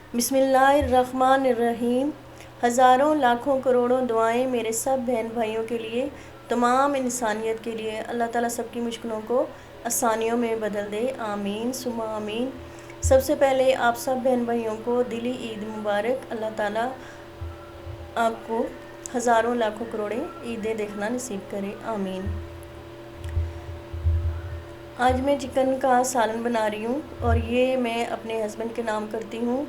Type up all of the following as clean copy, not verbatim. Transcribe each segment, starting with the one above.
बिस्मिल्लाहिर्रहमानिर्रहीम। हज़ारों लाखों करोड़ों दुआएं मेरे सब बहन भाइयों के लिए, तमाम इंसानियत के लिए। अल्लाह ताला सबकी मुश्किलों को आसानियों में बदल दे, आमीन सुम्मा आमीन। सबसे पहले आप सब बहन भाइयों को दिली ईद मुबारक। अल्लाह ताला आपको हज़ारों लाखों करोड़ें ईदें देखना नसीब करे, आमीन। आज मैं चिकन का सालन बना रही हूँ और ये मैं अपने हस्बैंड के नाम करती हूँ।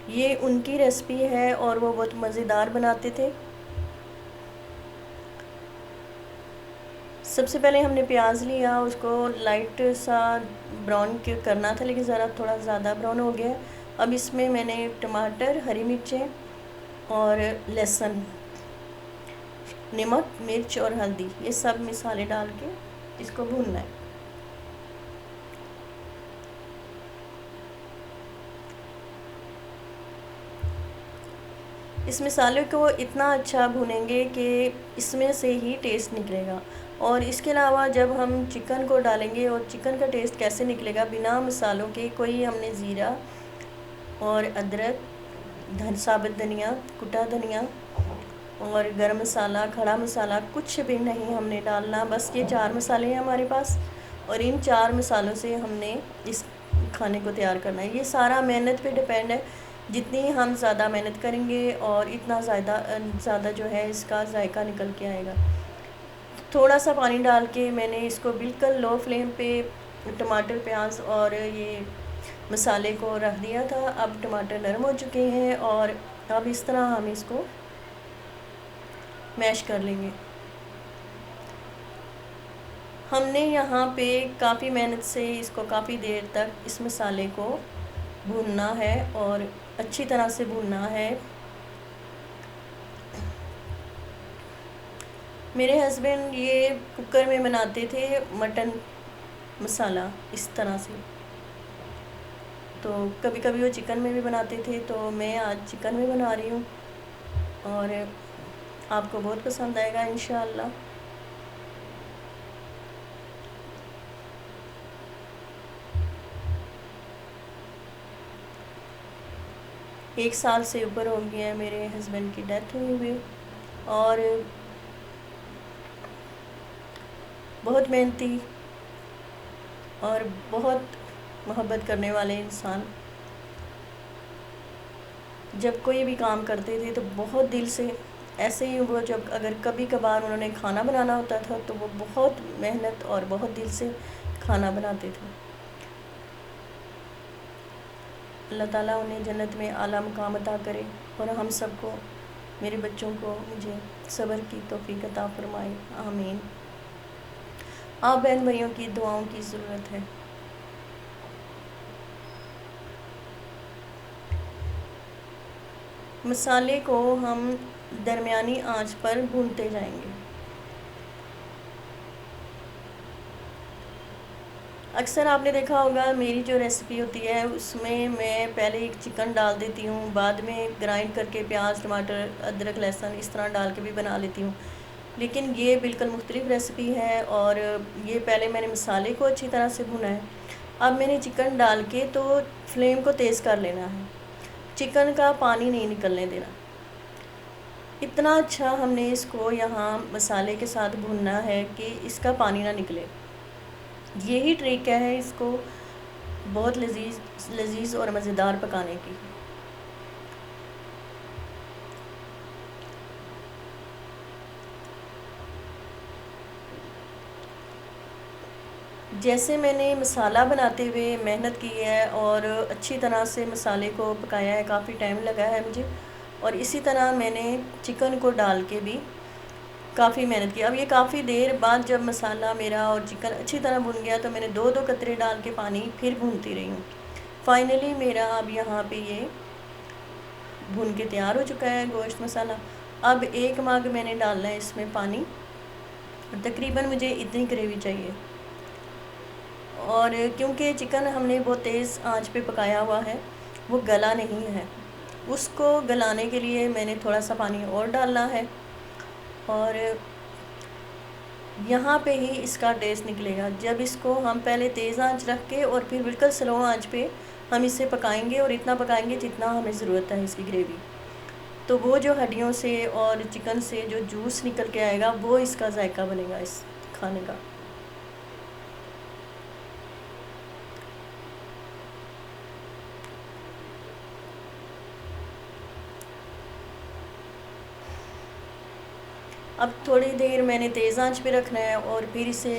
ये उनकी रेसिपी है और वो बहुत मज़ेदार बनाते थे। सबसे पहले हमने प्याज लिया, उसको लाइट सा ब्राउन करना था, लेकिन ज़रा थोड़ा ज़्यादा ब्राउन हो गया। अब इसमें मैंने टमाटर, हरी मिर्चें और लहसुन, नमक, मिर्च और हल्दी, ये सब मसाले डाल के इसको भूनना है। इस मसाले को इतना अच्छा भूनेंगे कि इसमें से ही टेस्ट निकलेगा। और इसके अलावा जब हम चिकन को डालेंगे, और चिकन का टेस्ट कैसे निकलेगा बिना मसालों के, कोई हमने ज़ीरा और अदरक, साबुत धनिया, कुटा धनिया और गरम मसाला, खड़ा मसाला कुछ भी नहीं हमने डालना। बस ये 4 मसाले हैं हमारे पास और इन 4 मसालों से हमने इस खाने को तैयार करना है। ये सारा मेहनत पे डिपेंड है, जितनी हम ज़्यादा मेहनत करेंगे और इतना ज़्यादा जो है इसका जायका निकल के आएगा। थोड़ा सा पानी डाल के मैंने इसको बिल्कुल लो फ्लेम पे टमाटर, प्याज और ये मसाले को रख दिया था। अब टमाटर नरम हो चुके हैं और अब इस तरह हम इसको मैश कर लेंगे। हमने यहाँ पे काफ़ी मेहनत से इसको काफ़ी देर तक इस मसाले को भूनना है और अच्छी तरह से भूनना है। मेरे हस्बैंड ये कुकर में बनाते थे मटन मसाला इस तरह से, तो कभी कभी वो चिकन में भी बनाते थे, तो मैं आज चिकन में बना रही हूँ और आपको बहुत पसंद आएगा इंशाअल्लाह। एक साल से ऊपर हो गया है मेरे हस्बैंड की डेथ हुई हुई, और बहुत मेहनती और बहुत मोहब्बत करने वाले इंसान। जब कोई भी काम करते थे तो बहुत दिल से, ऐसे ही वो जब अगर कभी कभार उन्होंने खाना बनाना होता था तो वो बहुत मेहनत और बहुत दिल से खाना बनाते थे। अल्लाह ताला उन्हें जन्नत में आला मुकाम अता करे और हम सबको, मेरे बच्चों को, मुझे सब्र की तौफीक अता फरमाए, आमीन। आप बहन भाइयों की दुआओं की ज़रूरत है। मसाले को हम दरमियानी आंच पर भूनते जाएंगे। अक्सर आपने देखा होगा मेरी जो रेसिपी होती है उसमें मैं पहले एक चिकन डाल देती हूँ, बाद में ग्राइंड करके प्याज, टमाटर, अदरक, लहसुन इस तरह डाल के भी बना लेती हूँ। लेकिन ये बिल्कुल मुख्तलिफ रेसिपी है और ये पहले मैंने मसाले को अच्छी तरह से भुना है। अब मैंने चिकन डाल के तो फ्लेम को तेज़ कर लेना है, चिकन का पानी नहीं निकलने देना। इतना अच्छा हमने इसको यहाँ मसाले के साथ भुनना है कि इसका पानी ना निकले। यही ट्रिक है इसको बहुत लजीज और मज़ेदार पकाने की। जैसे मैंने मसाला बनाते हुए मेहनत की है और अच्छी तरह से मसाले को पकाया है, काफ़ी टाइम लगा है मुझे, और इसी तरह मैंने चिकन को डाल के भी काफ़ी मेहनत की। अब ये काफ़ी देर बाद जब मसाला मेरा और चिकन अच्छी तरह भुन गया तो मैंने 2-2 कतरे डाल के पानी फिर भूनती रही हूँ। फाइनली मेरा अब यहाँ पे ये भून के तैयार हो चुका है गोश्त मसाला। अब 1 मग मैंने डालना है इसमें पानी, और तकरीबन मुझे इतनी ग्रेवी चाहिए। और क्योंकि चिकन हमने बहुत तेज़ आंच पे पकाया हुआ है, वो गला नहीं है, उसको गलाने के लिए मैंने थोड़ा सा पानी और डालना है और यहाँ पे ही इसका टेस्ट निकलेगा। जब इसको हम पहले तेज़ आंच रख के और फिर बिल्कुल स्लो आंच पे हम इसे पकाएंगे और इतना पकाएंगे जितना हमें ज़रूरत है इसकी ग्रेवी। तो वो जो हड्डियों से और चिकन से जो जूस निकल के आएगा वो इसका जायका बनेगा इस खाने का। अब थोड़ी देर मैंने तेज़ आंच पे रखना है और फिर इसे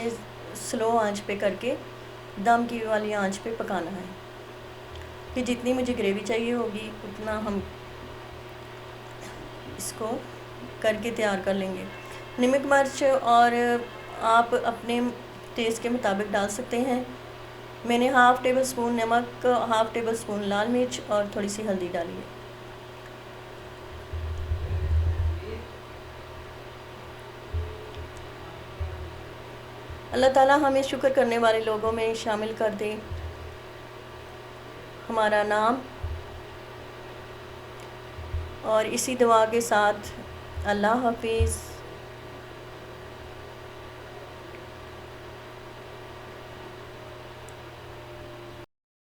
स्लो आंच पे करके दम की वाली आंच पे पकाना है। फिर जितनी मुझे ग्रेवी चाहिए होगी उतना हम इसको करके तैयार कर लेंगे। नमक मिर्च और आप अपने टेस्ट के मुताबिक डाल सकते हैं। मैंने हाफ़ टेबल स्पून नमक, हाफ़ टेबल स्पून लाल मिर्च और थोड़ी सी हल्दी डाली है। अल्लाह ताला हमें शुक्र करने वाले लोगों में शामिल कर दे। हमारा नाम और इसी दुआ के साथ अल्लाह हाफिज़।